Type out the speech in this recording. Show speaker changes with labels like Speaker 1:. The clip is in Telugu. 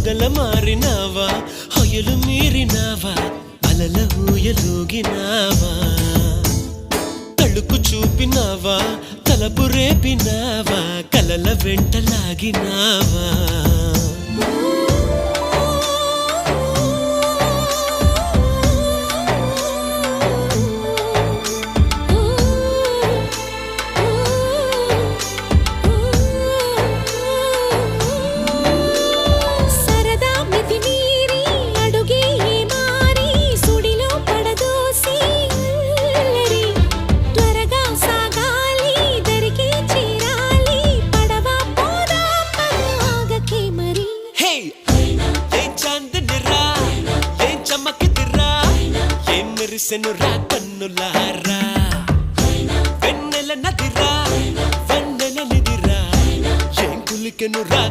Speaker 1: మొగల మారినావా హొయలు మీరినావా అలల ఊయలూగినావా తళుకు చూపినావా తలపు రేపినావా కలల వెంటలాగినావా మెరిసెనురా కన్నులారా వెన్నెల నదిరా వెన్నెల నిదిరా ఏం కులికెనురా